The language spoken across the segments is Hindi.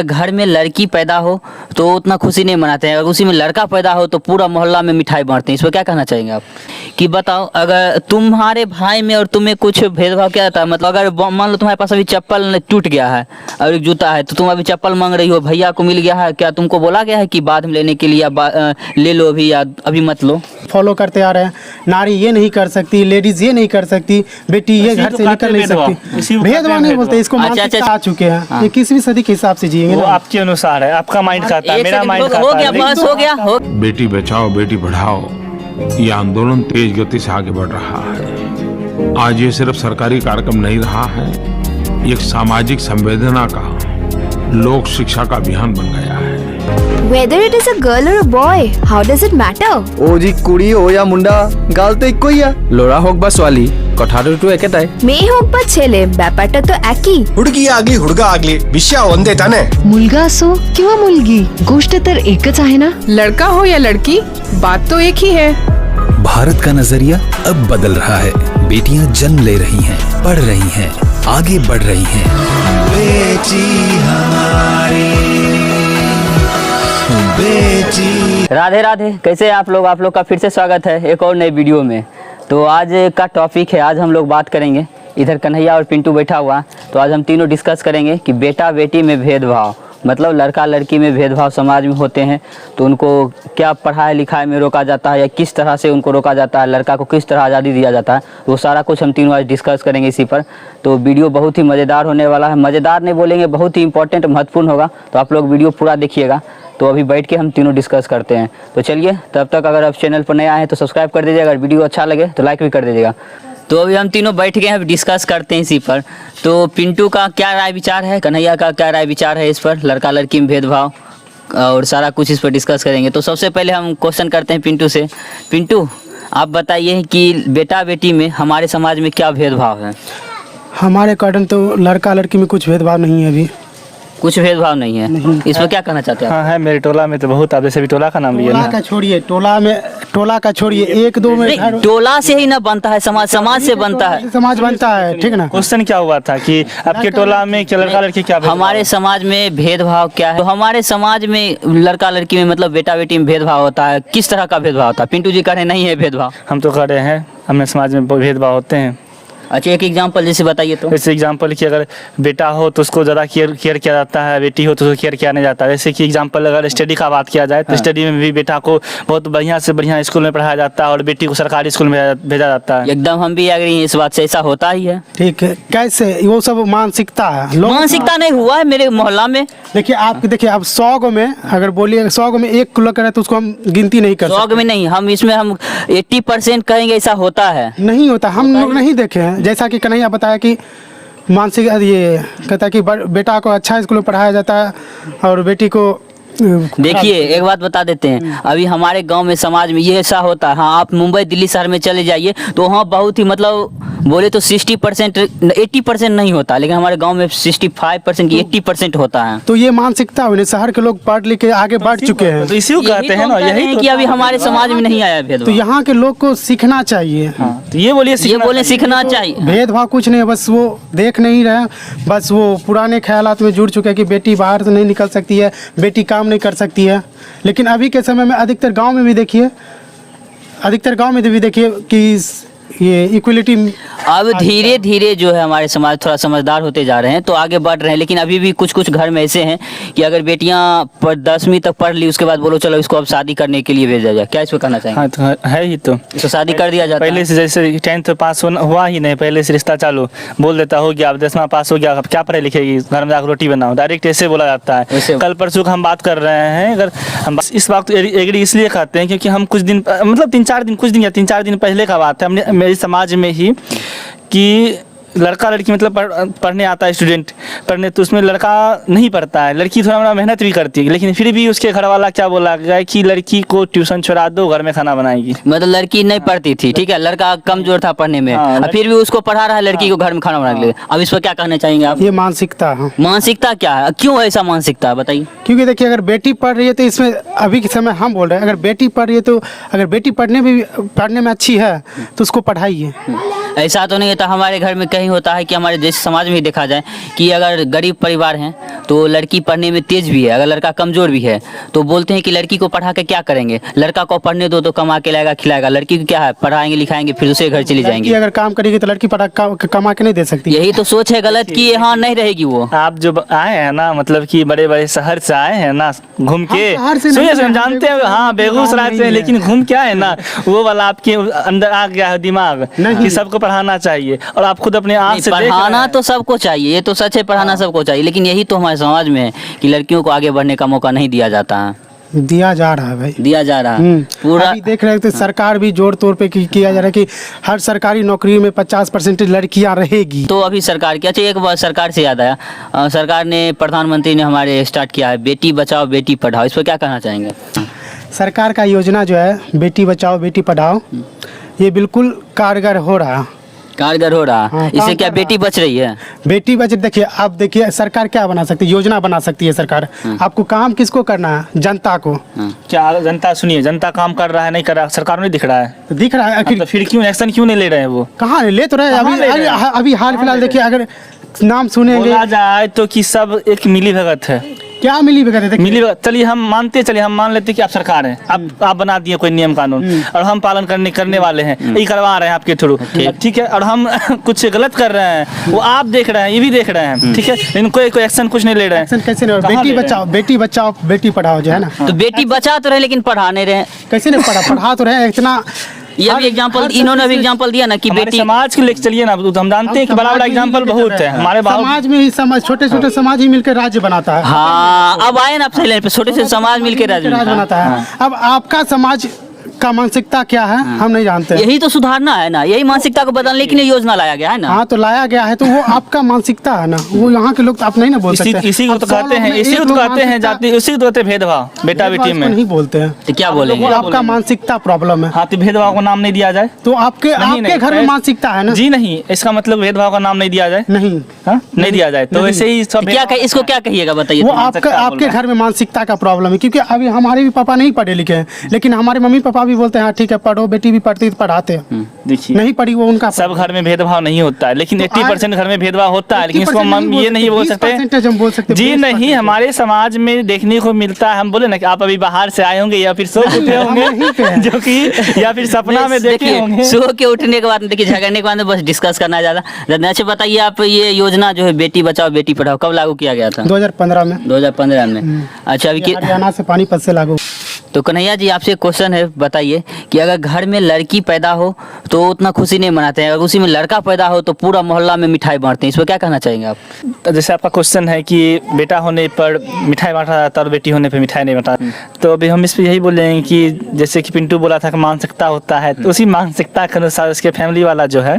घर में लड़की पैदा हो तो उतना खुशी नहीं मनाते हैं, अगर उसी में लड़का पैदा हो तो पूरा मोहल्ला में मिठाई बांटते हैं। इस पर क्या कहना चाहेंगे आप? कि बताओ, अगर तुम्हारे भाई में और तुम्हें कुछ भेदभाव क्या था? मतलब अगर मान लो तुम्हारे पास अभी चप्पल टूट गया है और एक जूता है, तो तुम अभी चप्पल मांग रही हो, भैया को मिल गया है, क्या तुमको बोला गया है कि बाद में लेने के लिए ले लो अभी या अभी मत लो? फॉलो करते आ रहे हैं, नारी ये नहीं कर सकती, लेडीज ये नहीं कर सकती, बेटी ये घर से निकल नहीं सकती। भेदभाव नहीं बोलते इसको, मानसिकता आ चुके हैं। ये 21वीं सदी के हिसाब से जिएंगे। वो आपके अनुसार है, आपका माइंड खाता है, मेरा माइंड खाता है। हो गया, बस हो गया। बेटी बचाओ बेटी पढ़ाओ ये आंदोलन तेज गति से आगे बढ़ रहा है। आज ये सिर्फ सरकारी कार्यक्रम नहीं रहा है, ये एक सामाजिक संवेदना का, लोक शिक्षा का अभियान बन गया है। Whether it is a girl or a boy, how does it matter? ओ जी कुड़ी हो या मुंडा गाल तो एक ही है। लोरा होक बा ছোৱালী কথাটো একেটাই। মেয়ে হোক বা ছেলে ব্যাপারটা তো একই। ಹುಡುಗಿ ಆಗ್ಲಿ ಹುಡುಗ ಆಗ್ಲಿ ವಿಷಯ ಒಂದೇ ತಾನೆ। मुलगा असो किंवा मुलगी गोष्ट तर एकच आहे ना। लड़का हो या लड़की बात तो एक ही है। भारत का नजरिया अब बदल रहा है। बेटियां जन्म ले रही हैं, पढ़ रही हैं, आगे बढ़ रही हैं। बेटी हमारी बेटी। राधे राधे, कैसे हैं आप लोग? आप लोग का फिर से स्वागत है एक और नए वीडियो में। तो आज का टॉपिक है, आज हम लोग बात करेंगे, इधर कन्हैया और पिंटू बैठा हुआ, तो आज हम तीनों डिस्कस करेंगे कि बेटा बेटी में भेदभाव, मतलब लड़का लड़की में भेदभाव समाज में होते हैं तो उनको क्या पढ़ाई लिखाई में रोका जाता है या किस तरह से उनको रोका जाता है, लड़का को किस तरह आज़ादी दिया जाता है, वो सारा कुछ हम तीनों आज डिस्कस करेंगे इसी पर। तो वीडियो बहुत ही मज़ेदार होने वाला है, मज़ेदार नहीं बोलेंगे, बहुत ही इंपॉर्टेंट महत्वपूर्ण होगा, तो आप लोग वीडियो पूरा देखिएगा। तो अभी बैठ के हम तीनों डिस्कस करते हैं। तो चलिए, तब तक अगर आप चैनल पर नए आए हैं तो सब्सक्राइब कर दीजिएगा, अगर वीडियो अच्छा लगे तो लाइक भी कर दीजिएगा। तो अभी हम तीनों बैठ गए हैं, डिस्कस करते हैं इसी पर। तो पिंटू का क्या राय विचार है, कन्हैया का क्या राय विचार है इस पर, लड़का लड़की में भेदभाव, और सारा कुछ इस पर डिस्कस करेंगे। तो सबसे पहले हम क्वेश्चन करते हैं पिंटू से। पिंटू, आप बताइए कि बेटा बेटी में हमारे समाज में क्या भेदभाव है? हमारे अकॉर्डिंग तो लड़का लड़की में कुछ भेदभाव नहीं है, अभी कुछ भेदभाव नहीं है। इस पर क्या कहना चाहते हैं? हाँ है, मेरे टोला में तो बहुत, आप जैसे भी टोला का नाम लिया टोला ना। का छोड़िए, टोला का छोड़िए, एक दो में घर, टोला से ही ना बनता है समाज, समाज से बनता है, समाज बनता है, ठीक ना। क्वेश्चन क्या हुआ था कि आपके टोला में क्या लड़का लड़की क्या भेदभाव? हमारे समाज में भेदभाव क्या है? तो हमारे समाज में लड़का लड़की में मतलब बेटा बेटी में भेदभाव होता है, किस तरह का भेदभाव होता है? पिंटू जी कह रहे नहीं है भेदभाव। हम तो कह रहे हैं हमारे समाज में भेदभाव होते हैं। अच्छा, एक एग्जांपल जैसे बताइए तो। जैसे एग्जांपल कि अगर बेटा हो तो उसको ज़्यादा केयर किया जाता है, बेटी हो तो उसको केयर किया नहीं जाता है। जैसे कि एग्जांपल अगर स्टडी का बात किया जाए तो स्टडी में भी बेटा को बहुत बढ़िया से बढ़िया स्कूल में पढ़ाया जाता है और बेटी को सरकारी स्कूल में भेजा जाता है। एकदम हम भी एग्री हैं इस बात से, ऐसा होता ही है। ठीक है, कैसे वो सब मानसिकता है, मानसिकता नहीं हुआ है मेरे मोहल्ला में। देखिए आप, देखिए आप 100 गो में अगर बोलिए 100 गो में एक कुल्ला करे तो उसको हम गिनती नहीं कर सकते। 100 में नहीं, हम इसमें हम 80% कहेंगे ऐसा होता है। नहीं होता, हम लोग नहीं देखे हैं। जैसा कि कन्हैया बताया कि मानसिक ये कहता है कि बेटा को अच्छा स्कूल में पढ़ाया जाता है और बेटी को देखिए एक बात बता देते हैं, अभी हमारे गांव में समाज में ये ऐसा होता है। हाँ, आप मुंबई दिल्ली शहर में चले जाइए तो वहाँ बहुत ही मतलब बोले तो 60% 80% नहीं होता, लेकिन हमारे गांव में 65% की 80% होता है। तो ये मानसिकता हुई, शहर के लोग पढ़ लिख के आगे बढ़ चुके हैं, तो इसी को कहते हैं ना, यही कि अभी हमारे समाज में नहीं आया भेदभाव। तो यहाँ के लोग को सीखना चाहिए। तो ये बोलिए सीखना चाहिए। भेदभाव कुछ नहीं, बस वो देख नहीं रहे, बस वो पुराने ख्यालात में जुड़ चुके हैं कि बेटी बाहर से नहीं निकल सकती है, बेटी काम नहीं कर सकती है। लेकिन अभी के समय में अधिकतर गांव में भी देखिए कि ये इक्वलिटी अब धीरे धीरे जो है हमारे समाज थोड़ा समझदार होते जा रहे हैं, तो आगे बढ़ रहे हैं। लेकिन अभी भी कुछ कुछ घर में ऐसे हैं कि अगर बेटियां 10वीं तक पढ़ ली, उसके बाद बोलो चलो इसको अब शादी करने के लिए भेजा जाए, क्या इसको करना चाहिए? हाँ तो है ही, तो इसको शादी कर दिया जाता है पहले से। जैसे 10th पास हुआ ही नहीं, पहले से रिश्ता चालू, बोल देता हो गया, अब 10वां पास हो गया, अब क्या पढ़े लिखेगी, घर में जाकर रोटी बनाओ, डायरेक्ट ऐसे बोला जाता है। कल परसों का हम बात कर रहे हैं, अगर हम इस बात एग्री इसलिए कहते हैं क्योंकि हम कुछ दिन मतलब 3-4 दिन पहले का बात है, हमने मेरे समाज में ही कि लड़का लड़की मतलब पढ़ने आता है स्टूडेंट पढ़ने, तो उसमें लड़का नहीं पढ़ता है, लड़की थोड़ा मेहनत भी करती है, लेकिन फिर भी उसके घर वाला क्या बोला गया कि लड़की को ट्यूशन छोड़ा दो, घर में खाना बनाएगी। मतलब लड़की नहीं पढ़ती थी, ठीक है, लड़का कमजोर था पढ़ने में, फिर भी उसको पढ़ा रहा है लड़की को घर में खाना बनाने के लिए। अब इस पर क्या कहना चाहेंगे आप? ये मानसिकता है। मानसिकता क्या है, क्यों ऐसा मानसिकता है बताइए? क्योंकि देखिए अगर बेटी पढ़ रही है तो इसमें अभी के समय हम बोल रहे हैं, अगर बेटी पढ़ रही है तो अगर बेटी पढ़ने में अच्छी है तो उसको पढ़ाइए। ऐसा तो नहीं होता, हमारे घर में कहीं होता है कि हमारे देश समाज में ही देखा जाए कि अगर गरीब परिवार हैं तो लड़की पढ़ने में तेज भी है, अगर लड़का कमज़ोर भी है तो बोलते हैं कि लड़की को पढ़ा के क्या करेंगे, लड़का को पढ़ने दो तो कमा के लाएगा खिलाएगा, लड़की को क्या है पढ़ाएंगे लिखाएंगे फिर दूसरे घर चली जाएंगी। अगर काम करेगी तो लड़की कमा के नहीं दे सकती। यही तो सोच है गलत कि यहाँ नहीं रहेगी वो। आप जो आए हैं ना, मतलब कि बड़े बड़े शहर से आए हैं ना घूम के, सुनिए हम जानते हैं हाँ बेगूसराय से, लेकिन घूम के आए ना, वो वाला आपके अंदर आ गया है दिमाग कि सबको पढ़ाना चाहिए, और आप खुद अपने आँख से पढ़ाना तो सबको चाहिए, ये तो सच है, पढ़ाना सबको चाहिए, लेकिन यही तो हमारे समाज में है कि लड़कियों को आगे बढ़ने का मौका नहीं दिया जाता है। दिया जा रहा है भाई, दिया जा रहा है पूरा। अभी देख रहे हैं तो सरकार भी जोर तौर पे किया जा रहा है कि हर सरकारी नौकरी में 50% लड़कियां रहेगी। तो अभी सरकार की, अच्छा एक बार सरकार से याद आया, सरकार ने प्रधानमंत्री ने हमारे स्टार्ट किया है बेटी बचाओ बेटी पढ़ाओ, इस पर क्या कहना चाहेंगे? सरकार का योजना जो है बेटी बचाओ बेटी पढ़ाओ, ये बिल्कुल कारगर हो रहा है, कारगर हो रहा है। इससे क्या बेटी बच रही है? बेटी बच, देखिए आप देखिए सरकार क्या बना सकती है, योजना बना सकती है सरकार। आपको काम किसको करना है? जनता को। क्या जनता, सुनिए जनता काम कर रहा है नहीं कर रहा, सरकार नहीं दिख रहा है, दिख रहा है तो फिर क्यों एक्शन क्यों नहीं ले रहे हैं? वो कहाँ ले तो रहे हैं अभी हाल फिलहाल देखिए, अगर नाम सुनेंगे बोला जाए तो कि सब एक मिली भगत है। क्या मिली भगत है? मिली भगत, चलिए हम मानते, चलिए हम मान लेते कि आप सरकार हैं, आप बना दिए कोई नियम कानून और हम पालन करने वाले हैं, ये करवा रहे हैं आपके थ्रू, ठीक है, और हम कुछ गलत कर रहे हैं, वो आप देख रहे हैं, ये भी देख रहे हैं, ठीक है, लेकिन कोई एक्शन कुछ नहीं ले रहे हैं। एक्शन कैसे नहीं? बेटी बचाओ बेटी पढ़ाओ जो है ना, तो बेटी बचा तो रहे लेकिन पढ़ा नहीं रहे। कैसे नहीं पढ़ा तो रहे, इतना ये भी एग्जांपल, इन्होंने भी एग्जांपल दिया ना कि बेटी समाज के लेके चलिए ना, हम जानते हैं कि बड़ा बड़ा एग्जांपल बहुत है हमारे समाज में ही, समाज छोटे छोटे समाज ही मिलकर राज्य बनाता है। हाँ अब आए ना आप सही लाइन पे, छोटे से समाज मिलकर राज्य बनाता है। अब आपका समाज का मानसिकता क्या है हम नहीं जानते, यही तो सुधारना है ना, यही मानसिकता को बदलने के लिए योजना लाया गया है ना। हाँ तो लाया गया है, तो वो आपका मानसिकता है ना, वो यहाँ के लोग तो आप नहीं ना बोल सकते। इसी को तो कहते हैं, इसी को तो कहते हैं जाति, इसी को कहते हैं भेदभाव, बेटा बेटी में नहीं बोलते हैं तो क्या बोलेंगे? आपका मानसिकता प्रॉब्लम है। हाँ तो भेदभाव का नाम नहीं दिया जाए तो आपके घर में मानसिकता है ना? जी नहीं, इसका मतलब भेदभाव का नाम नहीं दिया जाए, नहीं नहीं दिया जाए, तो वैसे ही सब क्या इसको क्या कहिएगा बताइए? वो आपके घर में मानसिकता का प्रॉब्लम है, क्योंकि अभी हमारे भी पापा नहीं पढ़े लिखे हैं, लेकिन हमारे मम्मी पापा भी बोलते हैं हाँ ठीक है पढ़ो, बेटी भी पढ़ती तो पढ़ाते हैं। देखिए नहीं पढ़ी वो उनका, सब घर में भेदभाव नहीं होता है, लेकिन 80% घर में भेदभाव होता है, लेकिन इसको हम ये नहीं बोल सकते जी नहीं, हमारे समाज में देखने को मिलता है। हम बोले ना कि आप अभी बाहर से आए होंगे या फिर सो उठे होंगे, जो कि या फिर सपना में देखे होंगे। सो के उठने के बाद देखिए, झगड़ने के बाद बस डिस्कस करना है ज्यादा। अच्छा बताइए आप, ये योजना जो है बेटी बचाओ बेटी पढ़ाओ कब लागू किया गया था? 2015 में। 2015 में। अच्छा अभी हरियाणा से पानीपत से लागू। तो कन्हैया जी आपसे क्वेश्चन है, बताइए कि अगर घर में लड़की पैदा हो तो उतना खुशी नहीं मनाते हैं, अगर उसी में लड़का पैदा हो तो पूरा मोहल्ला में मिठाई बांटते हैं, इस पर क्या कहना चाहेंगे आप? तो जैसे आपका क्वेश्चन है कि बेटा होने पर मिठाई बांटा जाता है और बेटी होने पर मिठाई नहीं बांटा, तो अभी हम इस पर यही बोलेंगे कि जैसे कि पिंटू बोला था कि मानसिकता होता है, तो उसी मानसिकता के अनुसार उसके फैमिली वाला जो है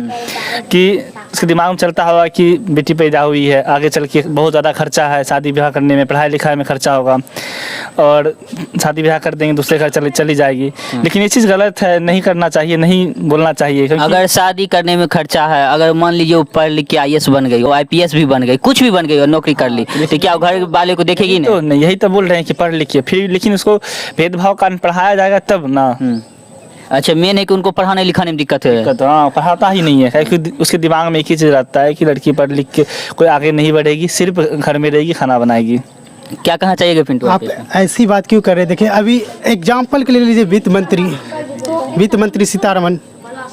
कि उसके दिमाग में चलता होगा कि बेटी पैदा हुई है, आगे चल के बहुत ज़्यादा खर्चा है शादी ब्याह करने में, पढ़ाई लिखाई में खर्चा होगा, और शादी ब्याह कर देंगे दूसरे घर चली जाएगी, लेकिन ये चीज़ गलत है, नहीं करना चाहिए, नहीं बोलना चाहिए। अगर शादी करने में खर्चा है, अगर मान लीजिए वो पढ़ लिख के IAS बन गई, वो IPS भी बन गई, कुछ भी बन गई और नौकरी कर ली, तो क्या घर वाले को देखेगी नहीं? तो नहीं, यही तो बोल रहे हैं कि पढ़ लिखिए फिर, लेकिन उसको भेदभाव का पढ़ाया जाएगा तब ना। अच्छा मेन है कि उनको पढ़ाने लिखाने में दिक्कत है। हाँ पढ़ाता ही नहीं है, क्योंकि उसके दिमाग में एक ही चीज़ रहता है कि लड़की पढ़ लिख के कोई आगे नहीं बढ़ेगी, सिर्फ घर में रहेगी, खाना बनाएगी। क्या कहना चाहिए पिंटू? आप ऐसी बात क्यों कर रहे हैं? देखिए अभी एग्जाम्पल के लिए लीजिए, वित्त मंत्री सीतारमण,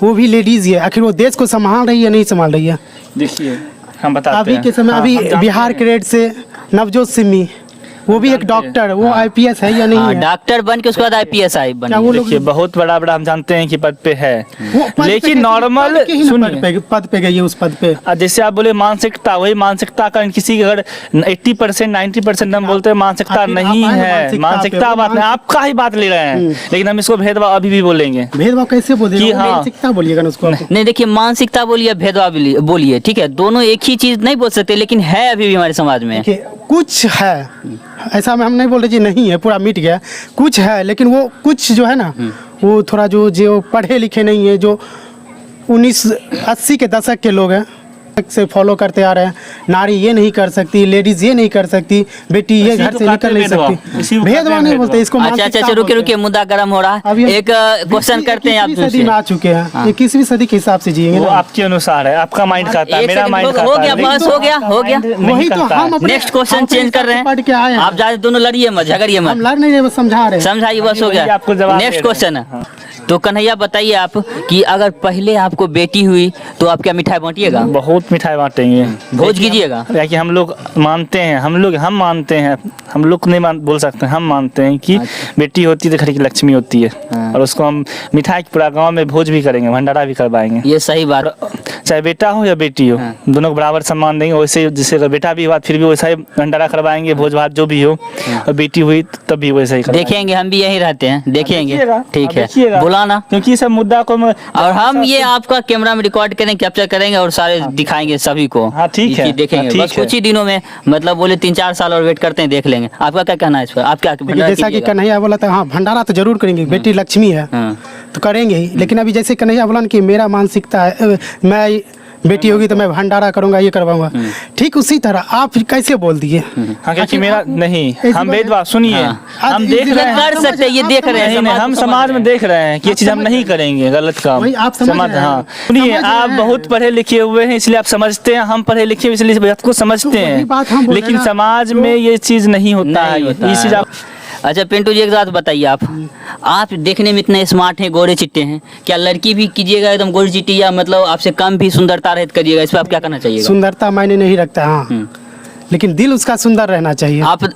वो भी लेडीज ही है, आखिर वो देश को संभाल रही है नहीं संभाल रही है? देखिए हम बताते हैं अभी के समय, अभी बिहार के रेट से नवजोत सिंह, वो भी एक डॉक्टर, वो IPS है या नहीं है? डॉक्टर बन के उसके बाद IPS आई बन। देखिए बहुत बड़ा हम जानते हैं कि पद पे है, लेकिन नॉर्मल पद पे गई है, उस पद पे। जैसे आप बोले मानसिकता, वही मानसिकता का किसी के अगर 80% 90% हम बोलते हैं मानसिकता नहीं है, मानसिकता बात नहीं, आपका ही बात ले रहे हैं, लेकिन हम इसको भेदभाव अभी भी बोलेंगे। भेदभाव कैसे बोलेंगे? मानसिकता बोलिएगा ना उसको। नहीं देखिए, मानसिकता बोलिए भेदभाव बोलिए, ठीक है, दोनों एक ही चीज नहीं बोल सकते, लेकिन है अभी भी हमारे समाज में कुछ है, ऐसा में हम नहीं बोल रहे जी नहीं है, पूरा मिट गया, कुछ है, लेकिन वो कुछ जो है ना, वो थोड़ा जो पढ़े लिखे नहीं है, जो 1980 के दशक के लोग हैं, से फॉलो करते आ रहे हैं, नारी ये नहीं कर सकती, लेडीज ये नहीं कर सकती, बेटी ये घर से निकल नहीं सकती। भेदभाव नहीं बोलते इसको। अच्छा रुकिए, मुद्दा गर्म हो रहा है। एक क्वेश्चन करते हैं आप सदी में आ चुके हैं, 21वीं सदी के हिसाब से जिएंगे। वो आपके अनुसार है, आपका माइंड खाता है, मेरा माइंड खाता है। हो गया, बस हो गया। वही तो हम नेक्स्ट क्वेश्चन चेंज कर रहे हैं। आप ज्यादा दोनों लड़िए मत, झगड़िए मत। हम लड़ नहीं रहे, बस समझा रहे हैं। समझाइए, बस हो गया। नेक्स्ट क्वेश्चन है। तो कन्हैया बताइए आप कि अगर पहले आपको बेटी हुई तो आप क्या मिठाई बांटिएगा? बहुत मिठाई बांटेंगे, भोज कीजिएगा। कि हम लोग मानते हैं, हम मानते हैं, हम लोग नहीं बोल सकते, हम मानते हैं कि बेटी होती है तो घर की लक्ष्मी होती है। और उसको हम मिठाई पूरा गांव में भोज भी करेंगे, भंडारा भी करवाएंगे। ये सही बात। चाहे बेटा हो या बेटी हो, दोनों को बराबर सम्मान देंगे। वैसे जैसे अगर बेटा भी हुआ फिर भी वैसा ही भंडारा करवाएंगे, भोज भात जो भी हो। और बेटी हुई तब भी वैसा ही देखेंगे। हम भी यहीं रहते हैं, देखेंगे। ठीक है, बुलाना, क्योंकि सब मुद्दा को और हम ये आपका कैमरा में रिकॉर्ड करेंगे, कैप्चर करेंगे और सारे दिखाएंगे सभी को। हाँ ठीक है, देखेंगे। बस कुछ ही दिनों में, मतलब बोले 3-4 साल और वेट करते हैं, देख लेंगे। आपका क्या कहना है इस पर? आप क्या जैसा कि कन्हैया बोला था, हाँ भंडारा तो जरूर करेंगे, बेटी लक्ष्मी है तो करेंगे ही। लेकिन अभी जैसे कन्हैया बोला कि मेरा मानसिकता है, मैं बेटी होगी तो मैं भंडारा करूंगा, ये करवाऊंगा, ठीक उसी तरह आप कैसे बोल दिए? हाँ, क्योंकि मेरा नहीं, हम भेदभाव सुनिए, हम देख रहे हैं, कर सकते हैं, ये देख रहे हैं, हम समाज में देख रहे हैं कि ये चीज हम नहीं करेंगे, गलत काम। आप समाज, हाँ सुनिए, आप बहुत पढ़े लिखे हुए हैं इसलिए आप समझते हैं, हम पढ़े लिखे इसलिए इस बात को समझते हैं, लेकिन समाज में ये चीज नहीं होता है। ये चीज आप अच्छा पिंटू जी एक बात बताइए, आप देखने में इतने स्मार्ट हैं, गोरे चिट्टे हैं, क्या लड़की भी कीजिएगा एकदम गोरी चिट्टी, या मतलब आपसे कम भी सुंदरता रहित करिएगा? इस पर आप क्या करना चाहिए? सुंदरता मायने नहीं रखता, हाँ, लेकिन दिल उसका सुंदर रहना चाहिए। आप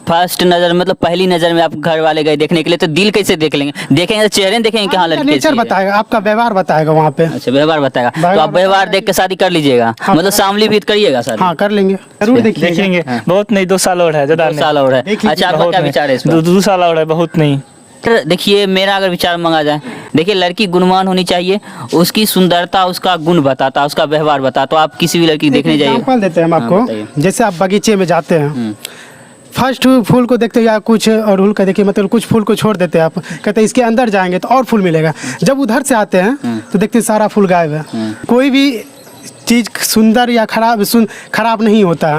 फर्स्ट नजर, मतलब पहली नजर में आप घर वाले गए देखने के लिए, तो दिल कैसे देख लेंगे? देखेंगे तो चेहरे देखेंगे कि हाँ लड़की नेचर बताएगा, आपका व्यवहार बताएगा वहाँ पे। अच्छा, व्यवहार बताएगा, तो आप व्यवहार देख के शादी कर लीजिएगा, मतलब शामली भी करिएगा शादी? हाँ कर लेंगे, जरूर देखेंगे। बहुत नहीं, 2 साल और है, 2 साल और है। अच्छा, आपका क्या विचार है इस पर? 2 साल और है, बहुत नहीं। देखिए, मेरा अगर विचार मांगा जाए, देखिए लड़की गुणवान होनी चाहिए, उसकी सुंदरता उसका गुण बताता, उसका व्यवहार बताता। तो आप किसी भी लड़की देखने जाइए, एग्जांपल देते हैं हम आपको। जैसे आप बगीचे में जाते हैं, फर्स्ट फूल को देखते या कुछ और फूल का देखिए, मतलब कुछ फूल को छोड़ देते हैं, आप कहते हैं इसके अंदर जाएंगे तो और फूल मिलेगा। जब उधर से आते हैं तो देखते हैं सारा फूल गायब है। कोई भी चीज सुंदर या खराब नहीं होता,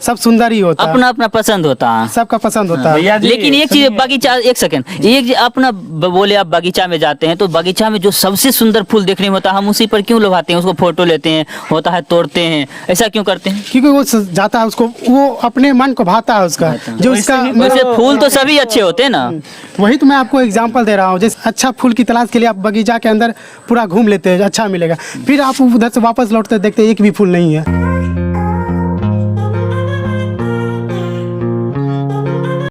सब सुंदर ही होता है, अपना अपना पसंद होता है, सबका पसंद होता है। लेकिन एक चीज, बगीचा, एक सेकंड, एक अपना बोले आप बगीचा में जाते हैं तो बगीचा में जो सबसे सुंदर फूल देखने में होता है, हम उसी पर क्यों लुभाते हैं, उसको फोटो लेते हैं, होता है तोड़ते हैं, ऐसा क्यों करते हैं? क्योंकि वो जाता है, उसको वो अपने मन को भाता है उसका, जो इसका। वैसे फूल तो सभी अच्छे होते हैं ना, वही तो मैं आपको एग्जांपल दे रहा हूँ। जैसे अच्छा फूल की तलाश के लिए आप बगीचा के अंदर पूरा घूम लेते हैं, अच्छा मिलेगा, फिर आप उधर से वापस लौटते देखते एक भी फूल नहीं है।